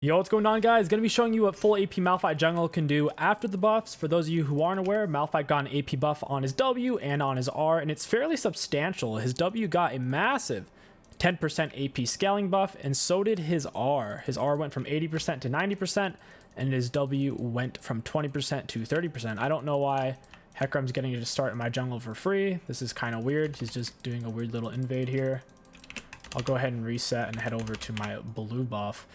Yo, what's going on, guys? Gonna be showing you what full AP Malphite jungle can do after the buffs. For those of you who aren't aware, Malphite got an AP buff on his W and on his R, and it's fairly substantial. His W got a massive 10% AP scaling buff, and so did his R. His R went from 80% to 90%, and his W went from 20% to 30%. I don't know why Hecarim's getting to start in my jungle for free. This is kind of weird. He's just doing a weird little invade here. I'll go ahead and reset and head over to my blue buff.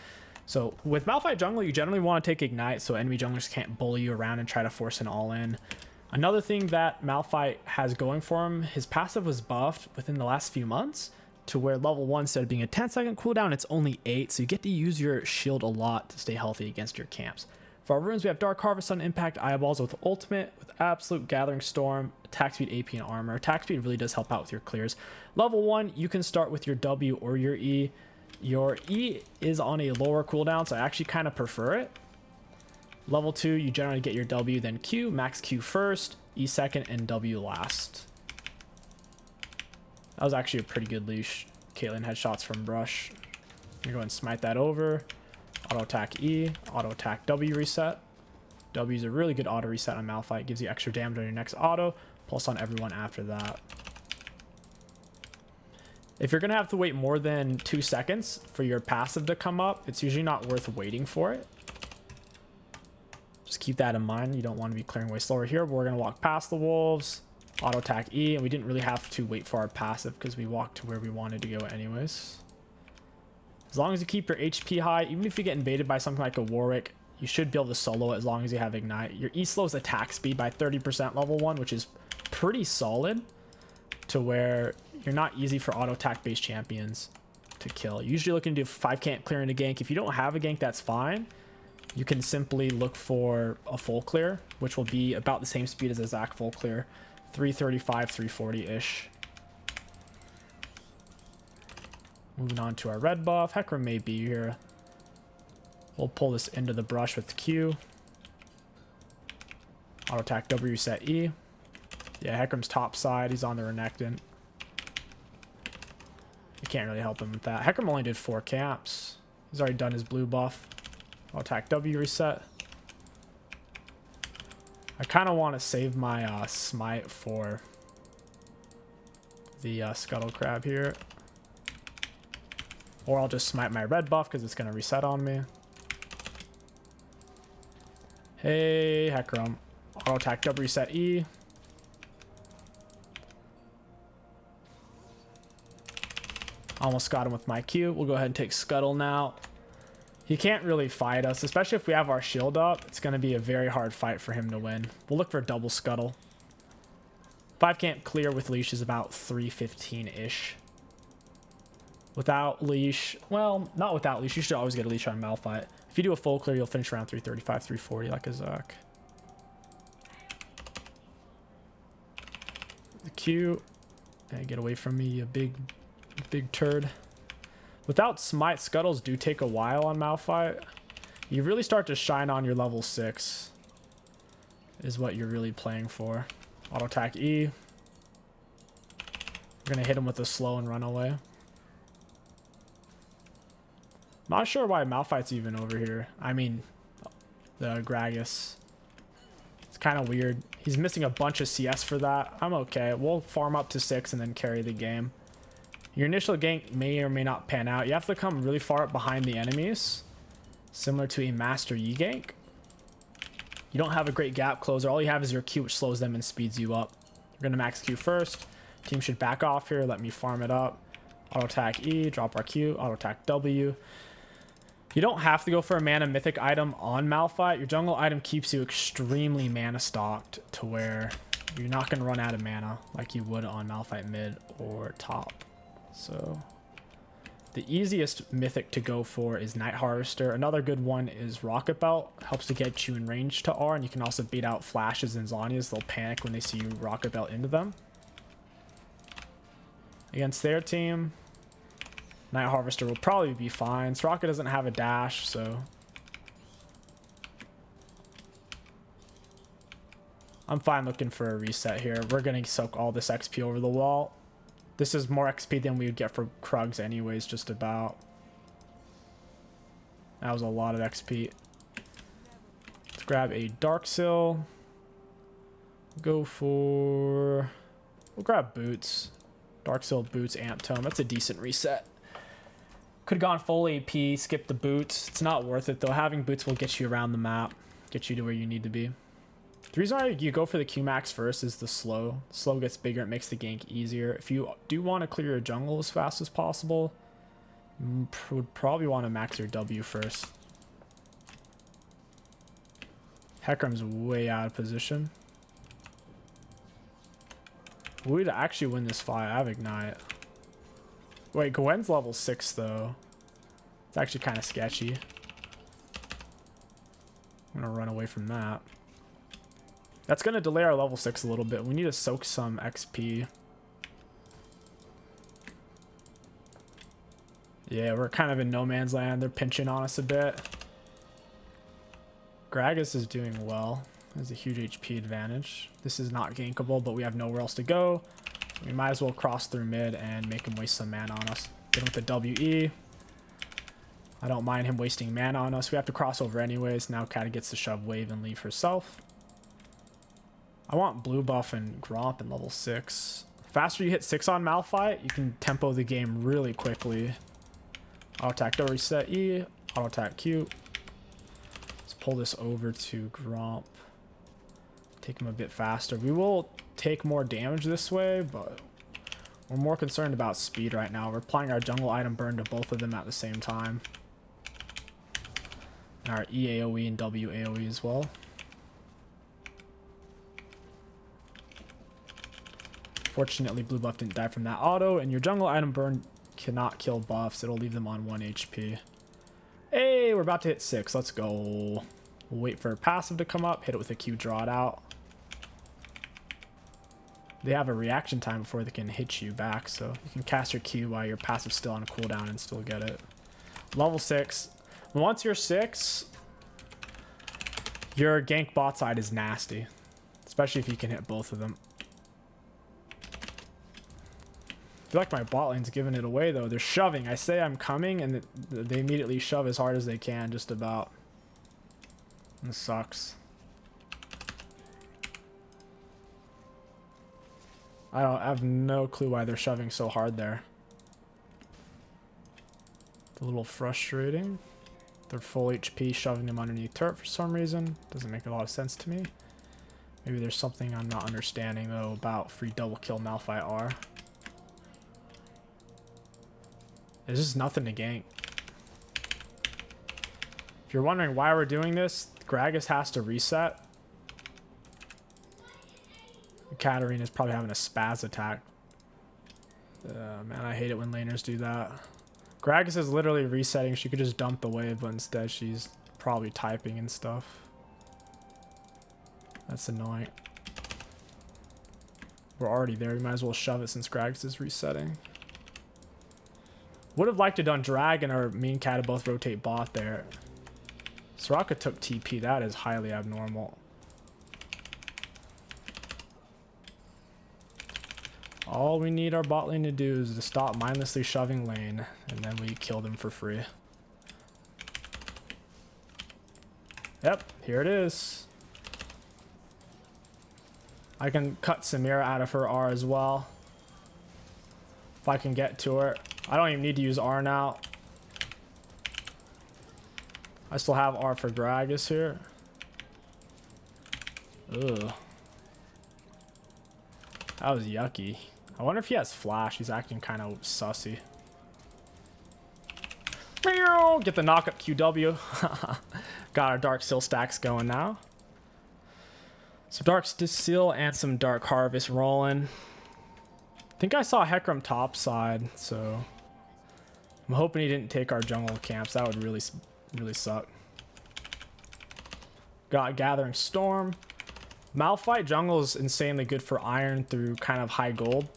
So with Malphite jungle, you generally want to take Ignite so enemy junglers can't bully you around and try to force an all-in. Another thing that Malphite has going for him, his passive was buffed within the last few months to where level 1, instead of being a 10-second cooldown, it's only 8, so you get to use your shield a lot to stay healthy against your camps. For our runes, we have Dark Harvest on Impact Eyeballs with Ultimate, with Absolute Gathering Storm, Attack Speed, AP, and Armor. Attack Speed really does help out with your clears. Level 1, you can start with your W or your E. Your E is on a lower cooldown, so I actually kind of prefer it. Level 2, you generally get your W, then Q, max Q first, E second, and W last. That was actually a pretty good leash. Caitlyn had shots from Brush. I'm gonna go ahead and smite that over. Auto attack E, auto attack W reset. W is a really good auto reset on Malphite. Gives you extra damage on your next auto, plus on everyone after that. If you're going to have to wait more than 2 seconds for your passive to come up, it's usually not worth waiting for it. Just keep that in mind. You don't want to be clearing way slower here. But we're going to walk past the wolves, auto attack E, and we didn't really have to wait for our passive because we walked to where we wanted to go anyways. As long as you keep your HP high, even if you get invaded by something like a Warwick, you should be able to solo it as long as you have Ignite. Your E slows attack speed by 30% level 1, which is pretty solid to where you're not easy for auto attack based champions to kill. Usually looking to do 5 camp clear in a gank. If you don't have a gank, that's fine. You can simply look for a full clear, which will be about the same speed as a Zac full clear, 335, 340-ish. Moving on to our red buff. Hecarim may be here. We'll pull this into the brush with Q. Auto attack W, reset E. Yeah, Hecarim's top side. He's on the Renekton. You can't really help him with that. Hecarim only did 4 camps. He's already done his blue buff. I'll attack W, reset. I kind of want to save my smite for the Scuttle Crab here. Or I'll just smite my red buff because it's going to reset on me. Hey, Hecarim. Auto attack W, reset E. Almost got him with my Q. We'll go ahead and take Scuttle now. He can't really fight us, especially if we have our shield up. It's going to be a very hard fight for him to win. We'll look for double Scuttle. 5 camp clear with leash is about 315-ish. Without leash, well, not without leash. You should always get a leash on Malphite. If you do a full clear, you'll finish around 335, 340 like a Zac. The Q. Hey, get away from me, you big turd. Without smite, scuttles do take a while on Malphite. You really start to shine on your level 6 is what you're really playing for. Auto attack E. We're gonna hit him with a slow and run away. Not sure why Malphite's even over here. I mean, the Gragas. It's kind of weird. He's missing a bunch of CS for that. I'm okay. We'll farm up to 6 and then carry the game. Your initial gank may or may not pan out. You have to come really far up behind the enemies, similar to a Master Yi gank. You don't have a great gap closer. All you have is your Q, which slows them and speeds you up. You're going to max Q first. Team should back off here. Let me farm it up. Auto attack E, drop our Q, auto attack W. You don't have to go for a mana mythic item on Malphite. Your jungle item keeps you extremely mana stocked to where you're not going to run out of mana like you would on Malphite mid or top. So the easiest mythic to go for is Night Harvester. Another good one is Rocket Belt. Helps to get you in range to R, and you can also beat out flashes and Zhonya's. They'll panic when they see you Rocket Belt into them. Against their team, Night Harvester will probably be fine. Soraka doesn't have a dash, so I'm fine looking for a reset here. We're going to soak all this XP over the wall. This is more XP than we would get for Krugs anyways, just about. That was a lot of XP. Let's grab a Dark Sill. We'll grab boots. Dark Sill, boots, amp tome. That's a decent reset. Could have gone full AP, skip the boots. It's not worth it though. Having boots will get you around the map, get you to where you need to be. The reason why you go for the Q max first is the slow. Slow gets bigger, it makes the gank easier. If you do want to clear your jungle as fast as possible, you would probably want to max your W first. Hecarim's way out of position. We'd actually win this fight. I have Ignite. Wait, Gwen's level 6 though. It's actually kind of sketchy. I'm gonna run away from that. That's gonna delay our level 6 a little bit. We need to soak some XP. Yeah, we're kind of in no man's land. They're pinching on us a bit. Gragas is doing well. There's a huge HP advantage. This is not gankable, but we have nowhere else to go. We might as well cross through mid and make him waste some mana on us. Get him with the WE. I don't mind him wasting mana on us. We have to cross over anyways. Now Kata gets to shove wave and leave herself. I want blue buff and Gromp in level 6. Faster you hit 6 on Malphite, you can tempo the game really quickly. Auto attack, don't reset E. Auto attack Q. Let's pull this over to Gromp. Take him a bit faster. We will take more damage this way, but we're more concerned about speed right now. We're applying our jungle item burn to both of them at the same time. And our E AoE and W AoE as well. Fortunately, blue buff didn't die from that auto, and your jungle item burn cannot kill buffs. It'll leave them on 1 HP. Hey, we're about to hit 6. Let's go. We'll wait for a passive to come up, hit it with a Q, draw it out. They have a reaction time before they can hit you back, so you can cast your Q while your passive's still on a cooldown and still get it. Level 6. Once you're 6, your gank bot side is nasty, especially if you can hit both of them. I feel like my bot lane's giving it away though. They're shoving. I say I'm coming and they immediately shove as hard as they can, just about. This sucks. I have no clue why they're shoving so hard there. It's a little frustrating. They're full HP, shoving them underneath turret for some reason. Doesn't make a lot of sense to me. Maybe there's something I'm not understanding though about free double kill Malphite R. There's just nothing to gank. If you're wondering why we're doing this, Gragas has to reset. Katarina's probably having a spaz attack. Man, I hate it when laners do that. Gragas is literally resetting. She could just dump the wave, but instead she's probably typing and stuff. That's annoying. We're already there. We might as well shove it since Gragas is resetting. Would have liked to done Dragon or me and Kata both rotate bot there. Soraka took TP. That is highly abnormal. All we need our bot lane to do is to stop mindlessly shoving lane, and then we kill them for free. Yep, here it is. I can cut Samira out of her R as well, if I can get to her. I don't even need to use R now. I still have R for Gragas here. Ugh. That was yucky. I wonder if he has flash. He's acting kind of sussy. Get the knockup QW. Got our Dark Seal stacks going now. Some Dark Seal and some Dark Harvest rolling. I think I saw Hecarim top side, so I'm hoping he didn't take our jungle camps. That would really suck. Got Gathering Storm. Malphite jungle is insanely good for iron through kind of high gold.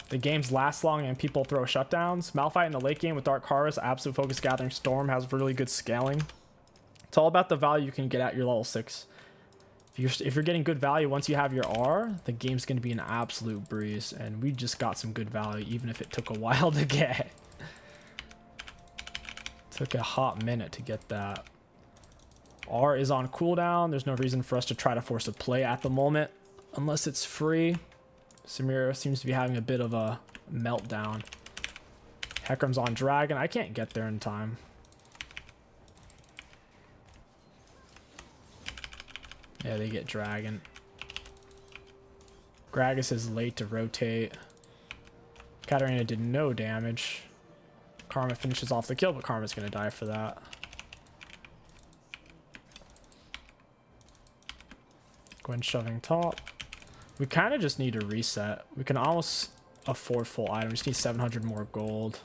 The games last long and people throw shutdowns. Malphite in the late game with Dark Harvest, Absolute Focus, Gathering Storm has really good scaling. It's all about the value you can get at your level 6. If you're getting good value once you have your R, the game's going to be an absolute breeze. And we just got some good value, even if it took a while to get. Took a hot minute to get that. R is on cooldown. There's no reason for us to try to force a play at the moment, unless it's free. Samira seems to be having a bit of a meltdown. Hecarim's on dragon. I can't get there in time. Yeah, they get dragon. Gragas is late to rotate. Katarina did no damage. Karma finishes off the kill, but Karma's gonna die for that. Gwen shoving top. We kind of just need to reset. We can almost afford full item. We just need 700 more gold.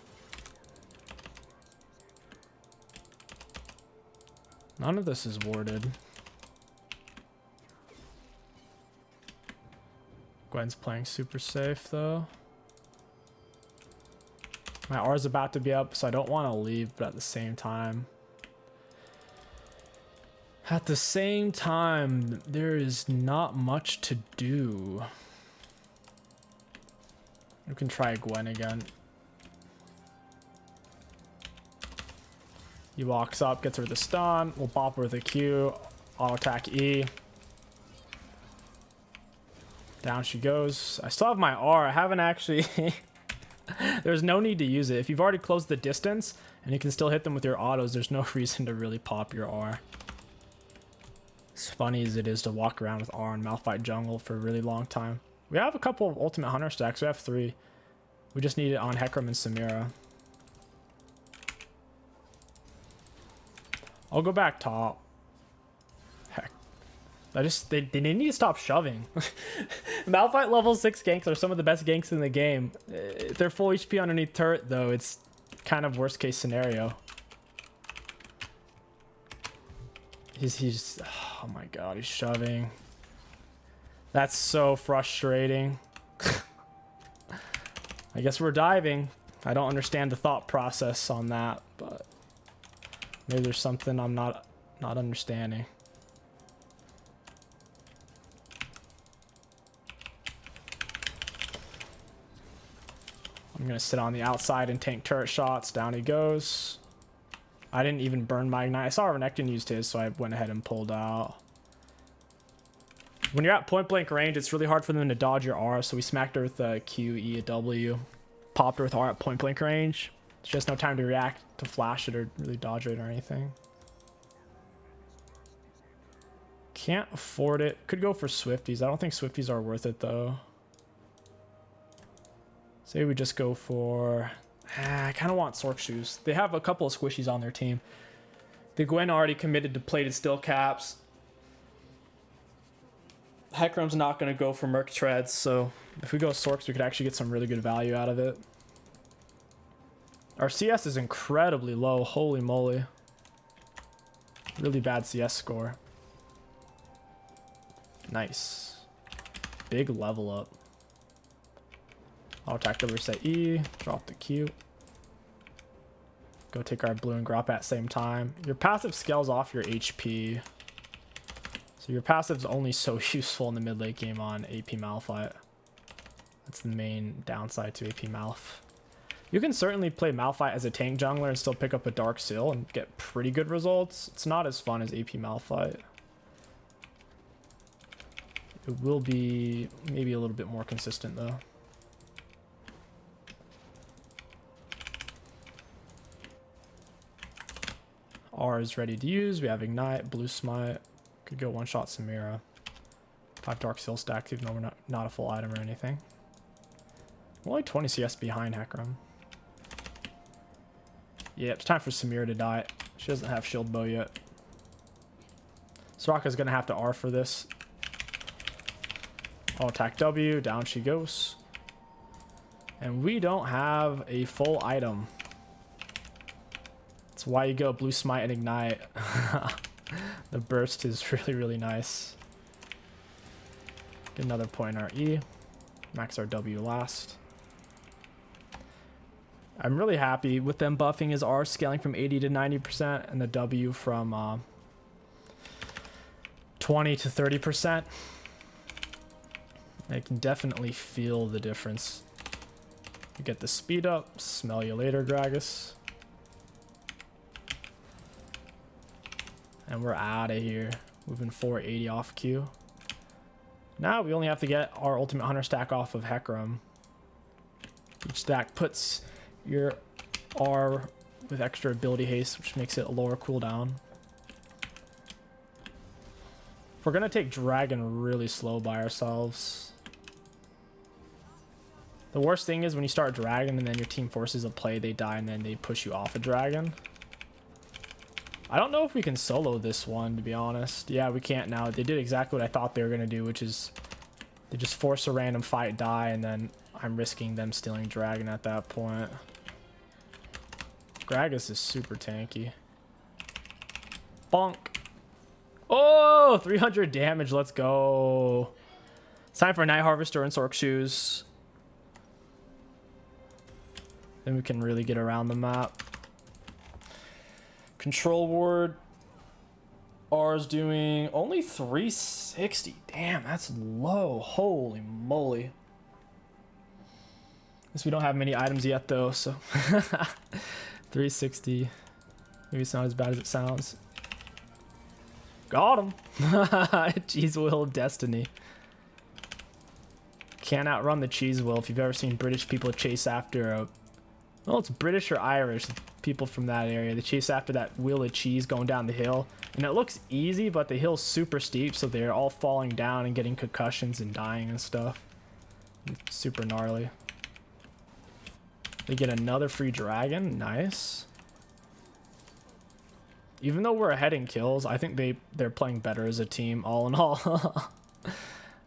None of this is warded. Gwen's playing super safe though. My R is about to be up, so I don't want to leave, but at the same time, there is not much to do. We can try Gwen again. He walks up, gets her the stun. We'll bop her with a Q. Auto attack E. Down she goes. I still have my R. I haven't actually... There's no need to use it. If you've already closed the distance and you can still hit them with your autos, there's no reason to really pop your R. As funny as it is to walk around with R and Malphite jungle for a really long time. We have a couple of ultimate hunter stacks. We have 3. We just need it on Hecarim and Samira. I'll go back top. Heck. They need to stop shoving. Malphite level 6 ganks are some of the best ganks in the game. If they're full HP underneath turret though, it's kind of worst case scenario. He's oh my god, he's shoving. That's so frustrating. I guess we're diving. I don't understand the thought process on that, but maybe there's something I'm not understanding. I'm gonna sit on the outside and tank turret shots. Down he goes. I didn't even burn my ignite. I saw Renekton used his, so I went ahead and pulled out. When you're at point blank range, it's really hard for them to dodge your R, so we smacked her with a Q, E, a W. Popped her with R at point blank range. It's just no time to react, to flash it, or really dodge it or anything. Can't afford it. Could go for Swifties. I don't think Swifties are worth it, though. Say we just go for... I kind of want Sork shoes. They have a couple of squishies on their team. The Gwen already committed to plated steel caps. Hecarim's not going to go for Merc treads, so if we go Sorks, we could actually get some really good value out of it. Our CS is incredibly low. Holy moly. Really bad CS score. Nice. Big level up. I'll attack the reset E, drop the Q. Go take our blue and grop at same time. Your passive scales off your HP. So your passive's only so useful in the mid late game on AP Malphite. That's the main downside to AP Malph. You can certainly play Malphite as a tank jungler and still pick up a Dark Seal and get pretty good results. It's not as fun as AP Malphite. It will be maybe a little bit more consistent though. R is ready to use. We have Ignite, Blue Smite. Could go one-shot Samira. 5 Dark Seal stacks, even though we're not a full item or anything. We're only 20 CS behind Hecarim. Yeah, it's time for Samira to die. She doesn't have shield bow yet. Soraka's gonna have to R for this. I'll attack W, down she goes. And we don't have a full item. That's why you go Blue Smite and Ignite. The burst is really, really nice. Get another point in our E. Max our W last. I'm really happy with them buffing his R scaling from 80 to 90% and the W from 20 to 30%. I can definitely feel the difference. You get the speed up. Smell you later, Gragas. And we're out of here. Moving 480 off Q. Now we only have to get our Ultimate Hunter stack off of Hecarim. Each stack puts your R with extra ability haste, which makes it a lower cooldown. We're gonna take Dragon really slow by ourselves. The worst thing is when you start Dragon and then your team forces a play, they die, and then they push you off a Dragon. I don't know if we can solo this one, to be honest. Yeah, we can't now. They did exactly what I thought they were gonna do, which is they just force a random fight, die, and then I'm risking them stealing Dragon at that point. Gragas is super tanky. Bonk. Oh, 300 damage. Let's go. It's time for Night Harvester and Sork Shoes. Then we can really get around the map. Control ward. R's doing only 360. Damn, that's low. Holy moly. Guess we don't have many items yet though, so 360. Maybe it's not as bad as it sounds. Got him. Cheese Wheel of Destiny. Can't outrun the Cheese Wheel. If you've ever seen British people chase after a... Well, it's British or Irish. People from that area. They chase after that wheel of cheese going down the hill. And it looks easy, but the hill's super steep, so they're all falling down and getting concussions and dying and stuff. It's super gnarly. They get another free dragon. Nice. Even though we're ahead in kills, I think they're playing better as a team, all in all.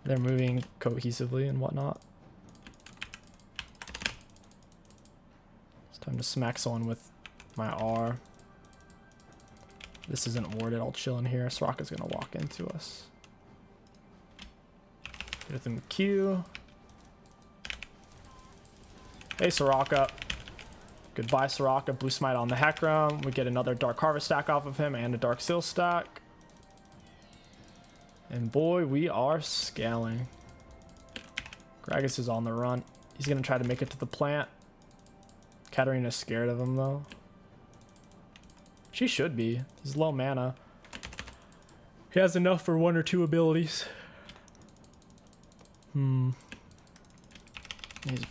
They're moving cohesively and whatnot. It's time to smack someone with my R. This isn't warded. I'll chill in here. Soraka's gonna walk into us. Get them Q. Hey, Soraka. Goodbye, Soraka. Blue Smite on the Hecarim. We get another Dark Harvest stack off of him and a Dark Seal stack. And boy, we are scaling. Gragas is on the run. He's going to try to make it to the plant. Katarina's scared of him, though. She should be. He's low mana. He has enough for 1 or 2 abilities. He's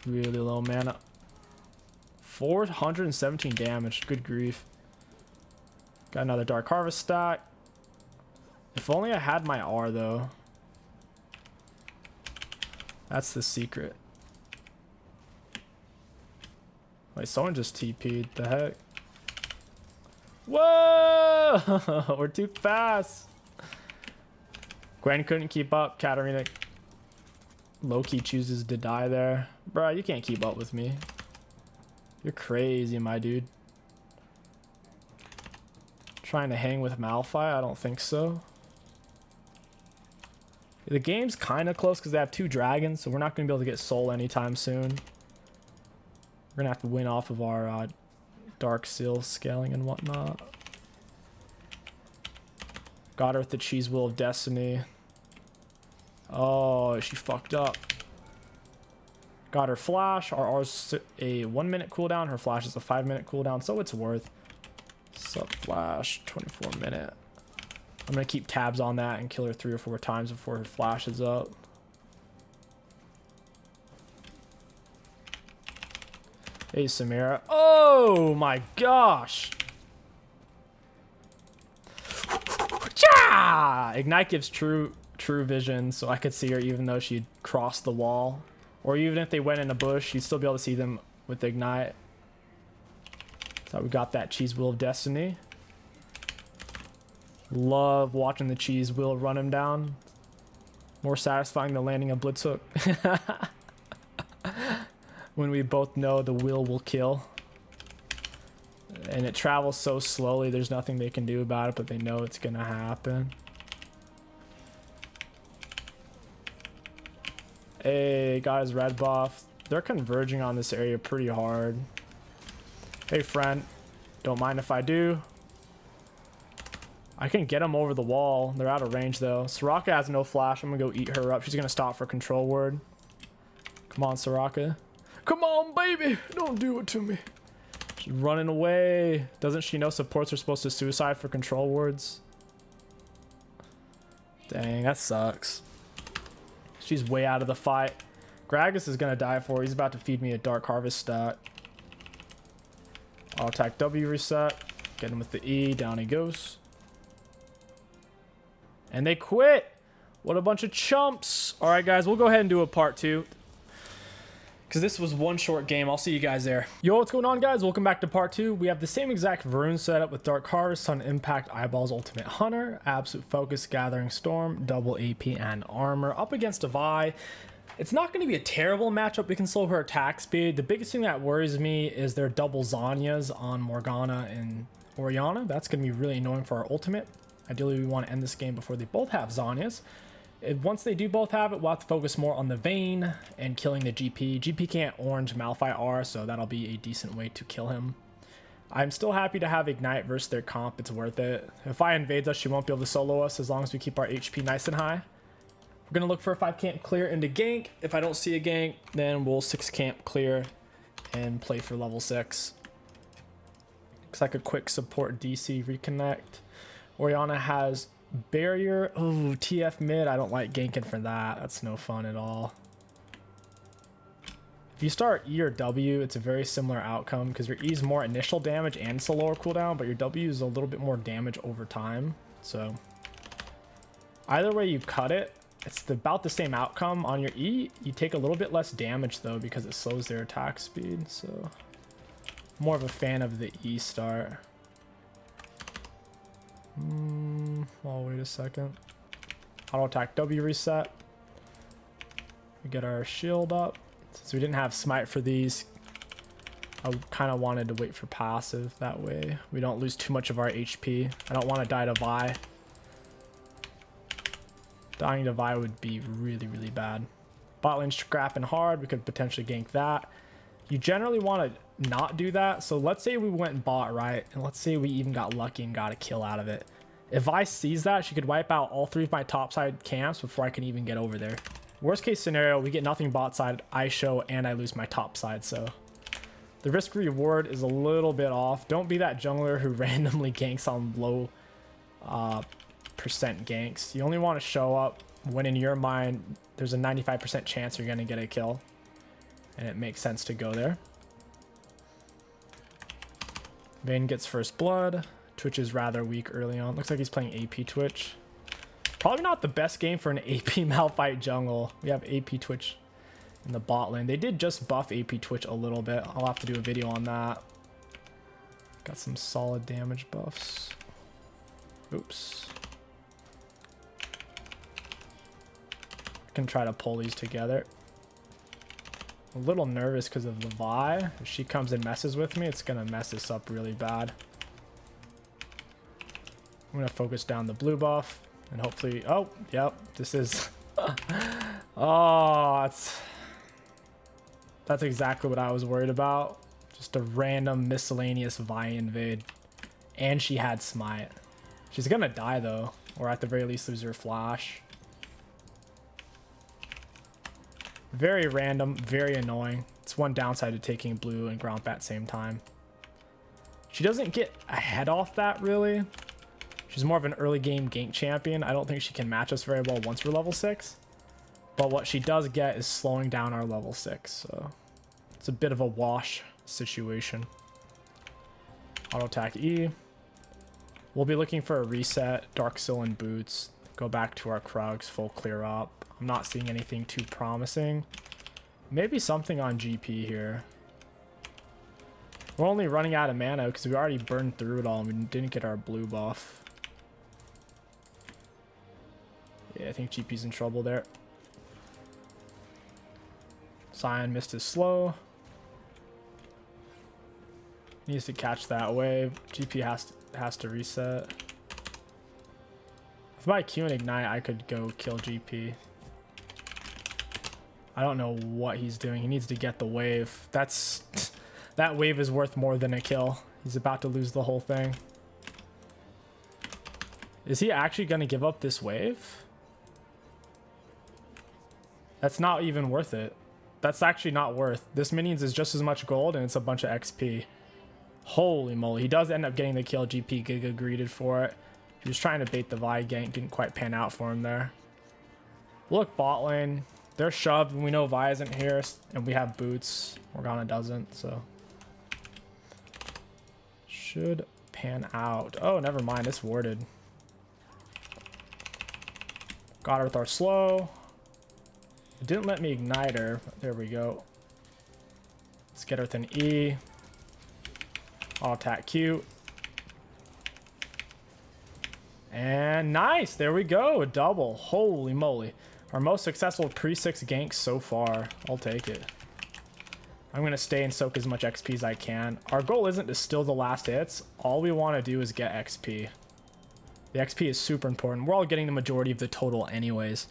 really low mana. 417 damage. Good grief. Got another Dark Harvest stack. If only I had my R, though. That's the secret. Wait, someone just TP'd. The heck? Whoa! We're too fast. Gwen couldn't keep up. Katarina low-key chooses to die there. Bruh, you can't keep up with me. You're crazy, my dude. Trying to hang with Malphite? I don't think so. The game's kind of close because they have 2 dragons, so we're not going to be able to get soul anytime soon. We're going to have to win off of our Dark Seal scaling and whatnot. Got her with the Cheese Wheel of Destiny. Oh, she fucked up. Got her flash. Our R's a 1-minute cooldown. Her flash is a 5-minute cooldown, so it's worth. Sub flash, 24-minute. I'm gonna keep tabs on that and kill her 3 or 4 times before her flash is up. Hey, Samira. Oh my gosh! Ignite gives true vision, so I could see her even though she'd crossed the wall. Or even if they went in a bush, you'd still be able to see them with Ignite. So we got that Cheese Wheel of Destiny. Love watching the Cheese Wheel run him down. More satisfying than landing a Blitz Hook. When we both know the wheel will kill. And it travels so slowly, there's nothing they can do about it, but they know it's gonna happen. Hey, got his red buff. They're converging on this area pretty hard. Hey, friend. Don't mind if I do. I can get them over the wall. They're out of range, though. Soraka has no flash. I'm gonna go eat her up. She's gonna stop for control ward. Come on, Soraka. Come on, baby. Don't do it to me. She's running away. Doesn't she know supports are supposed to suicide for control wards? Dang, that sucks. She's way out of the fight. Gragas is going to die for her. He's about to feed me a Dark Harvest stat. I'll attack W reset. Get him with the E. Down he goes. And they quit. What a bunch of chumps. All right, guys, we'll go ahead and do a part 2. Because this was one short game. I'll see you guys there. Yo, what's going on, guys? Welcome back to part 2. We have the same exact Varun setup with Dark Harvest on Impact, Eyeballs, Ultimate Hunter, Absolute Focus, Gathering Storm, double AP and armor up against a Vi. It's not going to be a terrible matchup. We can slow her attack speed. The biggest thing that worries me is their double Zanyas on Morgana and Orianna. That's going to be really annoying for our ultimate. Ideally, we want to end this game before they both have Zanyas. Once they do both have it, we'll have to focus more on the Vayne and killing the GP. GP can't orange Malphite R, so that'll be a decent way to kill him. I'm still happy to have Ignite versus their comp. It's worth it. If I invades us, she won't be able to solo us as long as we keep our HP nice and high. We're going to look for a 5 camp clear into gank. If I don't see a gank, then we'll 6 camp clear and play for level 6. Looks like a quick support DC reconnect. Orianna has barrier. Oh, TF mid. I don't like ganking for that. That's no fun at all. If you start E or W, it's a very similar outcome because your E is more initial damage and it's a lower cooldown, but your W is a little bit more damage over time. So either way you cut it, it's about the same outcome. On your E, you take a little bit less damage though because it slows their attack speed. So more of a fan of the E start. Oh, wait a second. Auto attack W reset. We get our shield up. Since we didn't have smite for these, I kind of wanted to wait for passive. That way we don't lose too much of our HP. I don't want to die to Vi. Dying to Vi would be really, really bad. Bot lane scrapping hard. We could potentially gank that. You generally want to not do that. So let's say we went bot, right? And let's say we even got lucky and got a kill out of it. If Vi sees that, she could wipe out all 3 of my top side camps before I can even get over there. Worst case scenario, we get nothing bot side, I show, and I lose my top side. So the risk reward is a little bit off. Don't be that jungler who randomly ganks on low percent ganks. You only want to show up when in your mind there's a 95% chance you're going to get a kill. And it makes sense to go there. Vayne gets first blood. Twitch is rather weak early on. Looks like he's playing AP Twitch. Probably not the best game for an AP Malphite jungle. We have AP Twitch in the bot lane. They did just buff AP Twitch a little bit. I'll have to do a video on that. Got some solid damage buffs. Oops. I can try to pull these together. A little nervous because of the Vi. If she comes and messes with me, it's going to mess this up really bad. I'm going to focus down the blue buff and hopefully... Oh, yep. This is... Oh, that's exactly what I was worried about. Just a random miscellaneous Vi invade. And she had smite. She's going to die though. Or at the very least lose her flash. Very random, very annoying. It's one downside to taking blue and Gromp at the same time. She doesn't get ahead off that really. She's more of an early game gank champion. I don't think she can match us very well once we're level 6. But what she does get is slowing down our level 6. So it's a bit of a wash situation. Auto attack E. We'll be looking for a reset. Dark Sill and boots. Go back to our Krugs. Full clear up. I'm not seeing anything too promising. Maybe something on GP here. We're only running out of mana because we already burned through it all and we didn't get our blue buff. Yeah, I think GP's in trouble there. Sion missed his slow. Needs to catch that wave. GP has to reset. With my Q and Ignite, I could go kill GP. I don't know what he's doing. He needs to get the wave. That wave is worth more than a kill. He's about to lose the whole thing. Is he actually going to give up this wave? That's not even worth it. That's actually not worth. This minions is just as much gold and it's a bunch of XP. Holy moly. He does end up getting the kill. GP Giga greeted for it. He was trying to bait the Vi gank, didn't quite pan out for him there. Look, bot lane. They're shoved, and we know Vi isn't here, and we have boots. Morgana doesn't, so... should pan out. Oh, never mind. It's warded. Got her with our slow. It didn't let me ignite her. There we go. Let's get her with an E. I'll attack Q. And nice. There we go. A double. Holy moly. Our most successful pre-6 ganks so far. I'll take it. I'm going to stay and soak as much XP as I can. Our goal isn't to steal the last hits. All we want to do is get XP. The XP is super important. We're all getting the majority of the total anyways.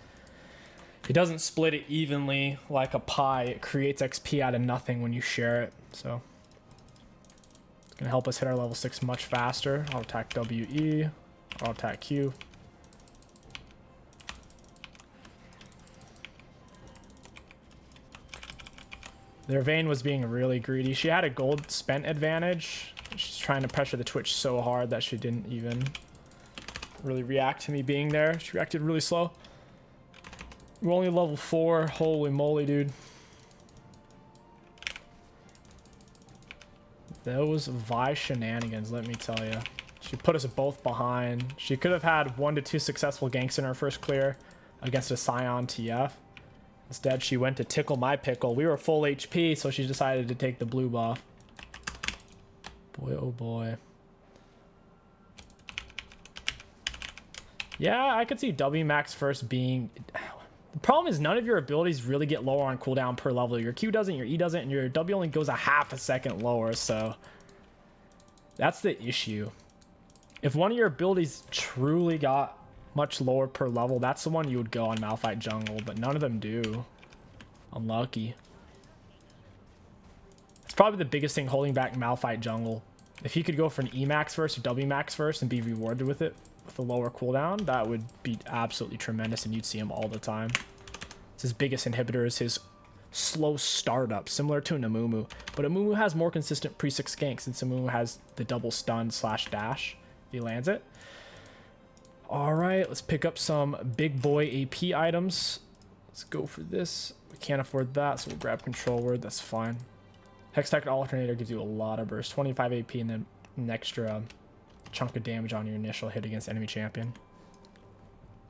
It doesn't split it evenly like a pie. It creates XP out of nothing when you share it. So it's going to help us hit our level 6 much faster. I'll attack WE. I'll attack Q. Their Vayne was being really greedy. She had a gold spent advantage. She's trying to pressure the Twitch so hard that she didn't even really react to me being there. She reacted really slow. We're only level 4. Holy moly, dude. Those Vi shenanigans, let me tell you. She put us both behind. She could have had 1 to 2 successful ganks in her first clear against a Scion TF. Instead, she went to tickle my pickle. We were full HP, so she decided to take the blue buff. Boy, oh boy. Yeah, I could see W max first being... The problem is none of your abilities really get lower on cooldown per level. Your Q doesn't, your E doesn't, and your W only goes a half a second lower, so... That's the issue. If one of your abilities truly got much lower per level, that's the one you would go on Malphite jungle, but none of them do. Unlucky. It's probably the biggest thing holding back Malphite jungle. If he could go for an E max first or W max first and be rewarded with it with a lower cooldown, that would be absolutely tremendous, and you'd see him all the time. It's his biggest inhibitor is his slow startup, similar to an Amumu, but Amumu has more consistent pre-6 ganks, and Amumu has the double stun / dash if he lands it. All right, let's pick up some big boy AP items. Let's go for this. We can't afford that, so we'll grab control word. That's fine. Hextech Alternator gives you a lot of burst, 25 AP, and then an extra chunk of damage on your initial hit against enemy champion.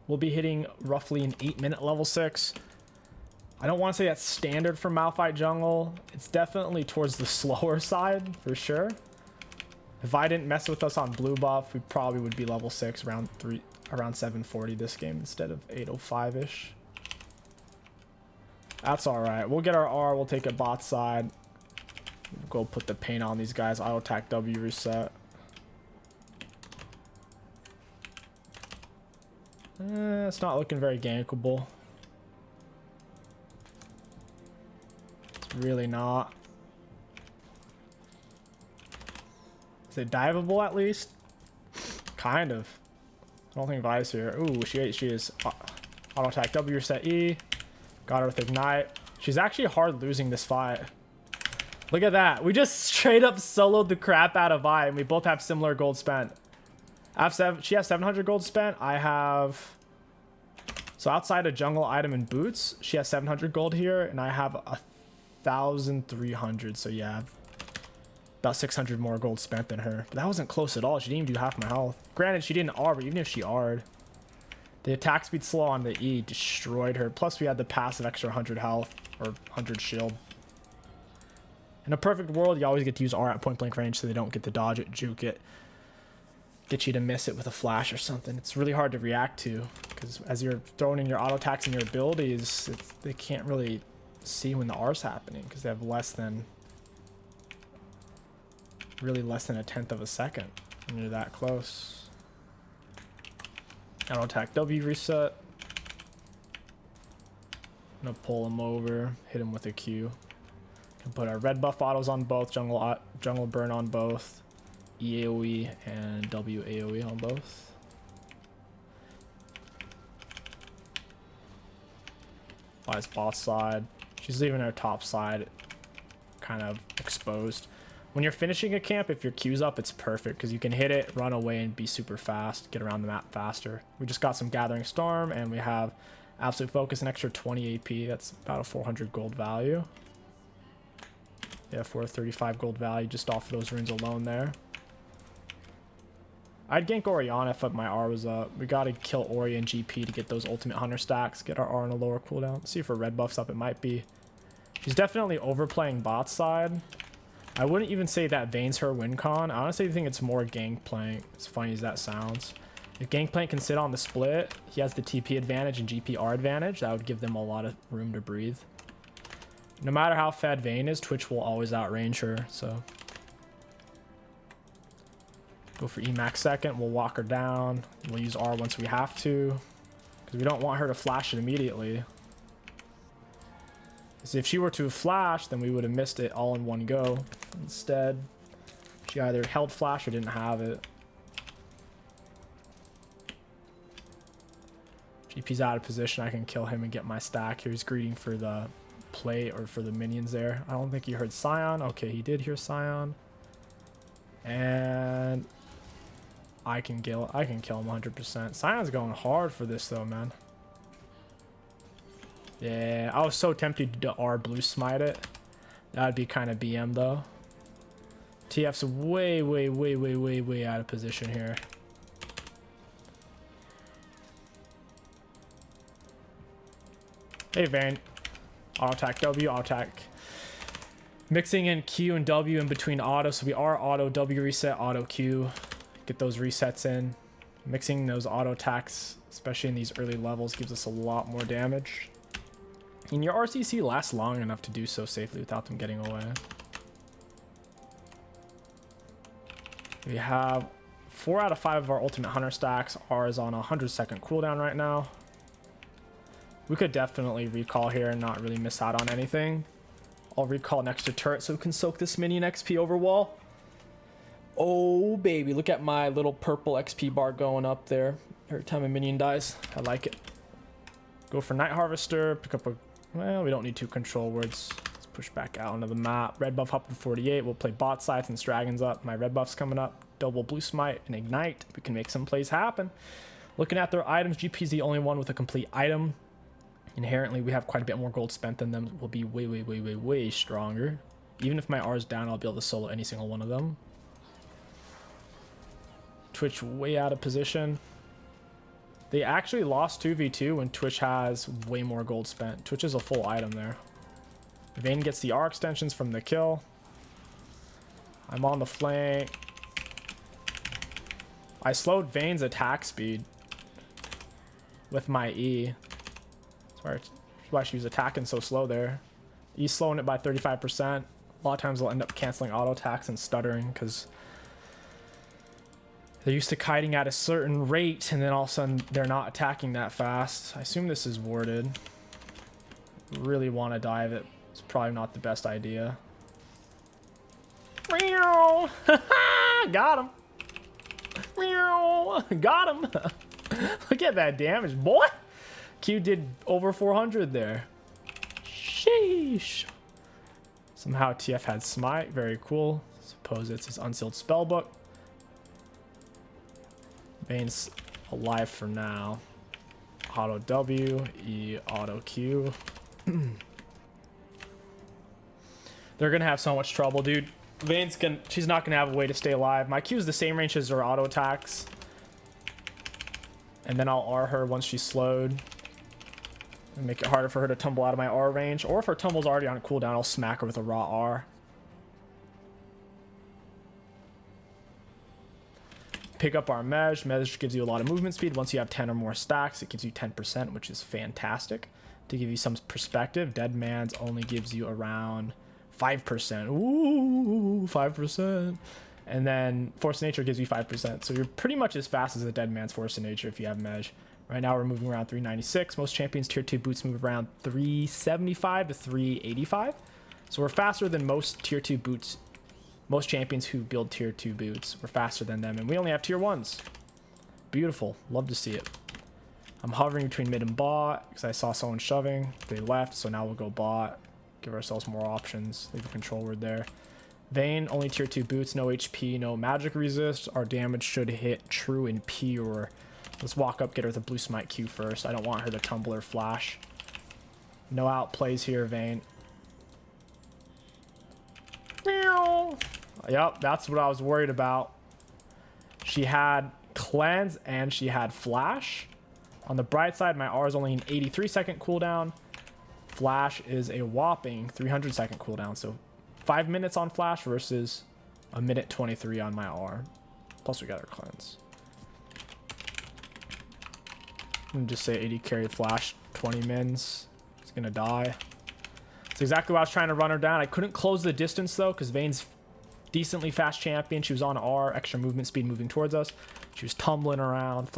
We'll be hitting roughly an 8-minute level 6. I don't want to say that's standard for Malphite jungle. It's definitely towards the slower side for sure. If I didn't mess with us on blue buff, we probably would be level 6 around 740 this game instead of 805-ish. That's all right. We'll get our R. We'll take a bot side. We'll go put the paint on these guys. Auto attack W reset. It's not looking very gankable. It's really not. Is it diveable at least? Kind of. I don't think Vi's here. Ooh, she is. Auto attack W reset E. Got her with ignite. She's actually hard losing this fight. Look at that. We just straight up soloed the crap out of Vi, and we both have similar gold spent. She has 700 gold spent. I have... So outside a jungle item and boots, she has 700 gold here, and I have 1,300. So yeah, about 600 more gold spent than her. But that wasn't close at all. She didn't even do half my health. Granted, she didn't R, but even if she R'd, the attack speed slow on the E destroyed her. Plus, we had the passive extra 100 health or 100 shield. In a perfect world, you always get to use R at point blank range so they don't get to dodge it, juke it, get you to miss it with a flash or something. It's really hard to react to because as you're throwing in your auto attacks and your abilities, they can't really see when the R's happening because they have less than a 1/10 of a second when you're that close. Auto attack W reset. I'm gonna pull him over, hit him with a Q. Can put our red buff autos on both, jungle burn on both, E AoE and W AoE on both. Vi's bot side. She's leaving her top side kind of exposed. When you're finishing a camp, if your Q's up, it's perfect because you can hit it, run away, and be super fast, get around the map faster. We just got some Gathering Storm, and we have Absolute Focus, an extra 20 AP. That's about a 400 gold value. Yeah, 435 gold value just off of those runes alone there. I'd gank Orianna if my R was up. We gotta kill Ori and GP to get those Ultimate Hunter stacks, get our R on a lower cooldown. Let's see if her red buff's up. It might be. She's definitely overplaying bot side. I wouldn't even say that Vayne's her win con. I honestly think it's more Gangplank, as funny as that sounds. If Gangplank can sit on the split, he has the TP advantage and GPR advantage. That would give them a lot of room to breathe. No matter how fed Vayne is, Twitch will always outrange her, so. Go for Emax second, we'll walk her down. We'll use R once we have to, because we don't want her to flash it immediately. Because if she were to flash, then we would have missed it all in one go. Instead, she either held flash or didn't have it. GP's out of position. I can kill him and get my stack here. He's greeting for the plate or for the minions there. I don't think he heard Scion. Okay, he did hear Scion. And I can kill him 100%. Scion's going hard for this though, man. Yeah, I was so tempted to R blue smite it. That'd be kind of BM though. TF's way out of position here. Hey Vayne. Auto attack W, auto attack. Mixing in Q and W in between auto, so we are auto W reset, auto Q. Get those resets in. Mixing those auto attacks, especially in these early levels, gives us a lot more damage. And your RCC lasts long enough to do so safely without them getting away. We have 4 out of 5 of our Ultimate Hunter stacks. R is on a 100-second cooldown right now. We could definitely recall here and not really miss out on anything. I'll recall next to turret so we can soak this minion XP over wall. Oh baby, look at my little purple XP bar going up there every time a minion dies. I like it. Go for Night Harvester, pick up a, well, we don't need 2 control words. Let's push back out onto the map. Red buff up to 48. We'll play bot side since Dragon's up. My red buff's coming up. Double blue smite and ignite. We can make some plays happen. Looking at their items, GP's the only one with a complete item. Inherently, we have quite a bit more gold spent than them. We'll be way stronger. Even if my R is down, I'll be able to solo any single one of them. Twitch way out of position. They actually lost 2v2 when Twitch has way more gold spent. Twitch is a full item there. Vayne gets the R extensions from the kill. I'm on the flank. I slowed Vayne's attack speed with my E. That's why she was attacking so slow there. E's slowing it by 35%. A lot of times they'll end up canceling auto attacks and stuttering because they're used to kiting at a certain rate and then all of a sudden they're not attacking that fast. I assume this is warded. Really want to dive it. It's probably not the best idea. Got him. Got him. Look at that damage, boy. Q did over 400 there. Sheesh. Somehow TF had smite. Very cool. Suppose it's his unsealed spellbook. Vayne's alive for now. Auto W, E, auto Q. They're gonna have so much trouble, dude. She's not gonna have a way to stay alive. My Q is the same range as her auto attacks. And then I'll R her once she's slowed. And make it harder for her to tumble out of my R range. Or if her tumble's already on cooldown, I'll smack her with a raw R. Pick up our Mesh. Mesh gives you a lot of movement speed. Once you have 10 or more stacks, it gives you 10%, which is fantastic. To give you some perspective, Dead Man's only gives you around 5%. Ooh, 5%. And then Force of Nature gives you 5%. So you're pretty much as fast as the Dead Man's Force of Nature if you have Mesh. Right now we're moving around 396. Most champions tier 2 boots move around 375 to 385. So we're faster than most tier 2 boots. Most champions who build tier 2 boots. We're faster than them. And we only have tier 1s. Beautiful. Love to see it. I'm hovering between mid and bot because I saw someone shoving. They left, so now we'll go bot. Give ourselves more options. Leave a control word there. Vayne, only tier 2 boots, no HP, no magic resist. Our damage should hit true and pure. Let's walk up, get her the blue smite Q first. I don't want her to tumble or flash. No outplays here, Vayne. Yep, that's what I was worried about. She had cleanse and she had flash. On the bright side, my R is only an 83-second cooldown. Flash is a whopping 300-second cooldown. So 5 minutes on flash versus a minute 23 on my R. Plus we got our cleanse. I'm gonna just say 80 carry flash, 20 mins. It's gonna die. It's exactly why I was trying to run her down. I couldn't close the distance though, because Vayne's decently fast champion. She was on R, extra movement speed moving towards us. She was tumbling around,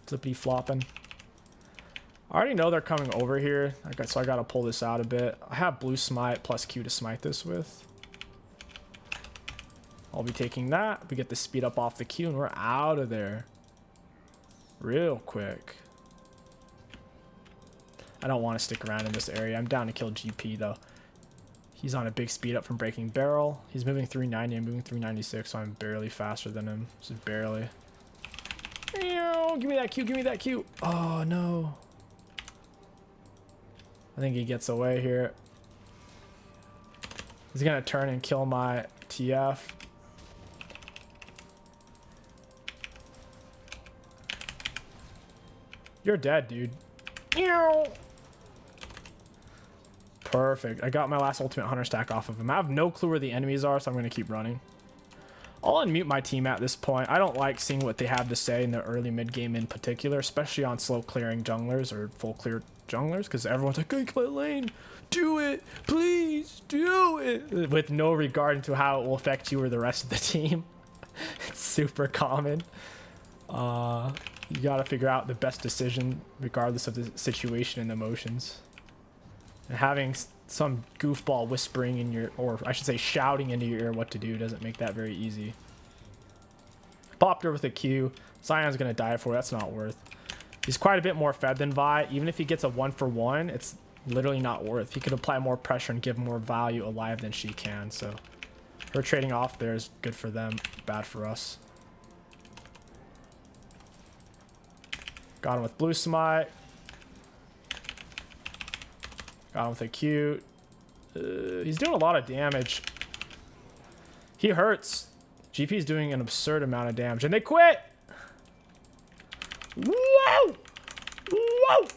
flippity flopping. I already know they're coming over here, so I gotta pull this out a bit. I have blue smite plus Q to smite this with. I'll be taking that. We get the speed up off the Q and we're out of there real quick. I don't want to stick around in this area. I'm down to kill GP though. He's on a big speed up from breaking barrel. He's moving 390, I'm moving 396, so I'm barely faster than him. Just barely. Give me that Q, give me that Q. Oh no. I think he gets away here. He's gonna turn and kill my TF. You're dead, dude. Perfect. I got my last ultimate hunter stack off of him. I have no clue where the enemies are, so I'm going to keep running. I'll unmute my team at this point. I don't like seeing what they have to say in the early mid game in particular, especially on slow clearing junglers or full clear junglers, because everyone's like, gank my lane. Do it. Please do it. With no regard to how it will affect you or the rest of the team. It's super common. You got to figure out the best decision regardless of the situation and emotions. And having some goofball whispering in your, or I should say shouting into your ear what to do doesn't make that very easy. Popped her with a Q. Sion's going to die for it. That's not worth. He's quite a bit more fed than Vi. Even if he gets a 1-for-1, it's literally not worth. He could apply more pressure and give more value alive than she can. So her trading off there is good for them, bad for us. Got him with blue smite. Got him with a Q. He's doing a lot of damage. He hurts. GP's doing an absurd amount of damage. And they quit! Whoa! Whoa!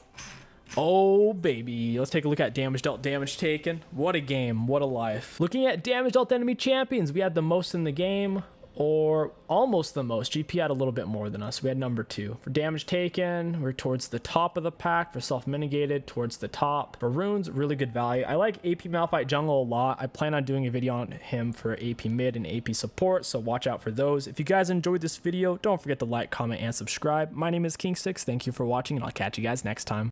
Oh, baby. Let's take a look at damage dealt, damage taken. What a game. What a life. Looking at damage dealt enemy champions, we had the most in the game. Or almost the most. GP had a little bit more than us. We had number 2. For damage taken, we're towards the top of the pack. For self-mitigated, towards the top. For runes, really good value. I like AP Malphite jungle a lot. I plan on doing a video on him for AP mid and AP support, so watch out for those. If you guys enjoyed this video, don't forget to like, comment, and subscribe. My name is King6. Thank you for watching, and I'll catch you guys next time.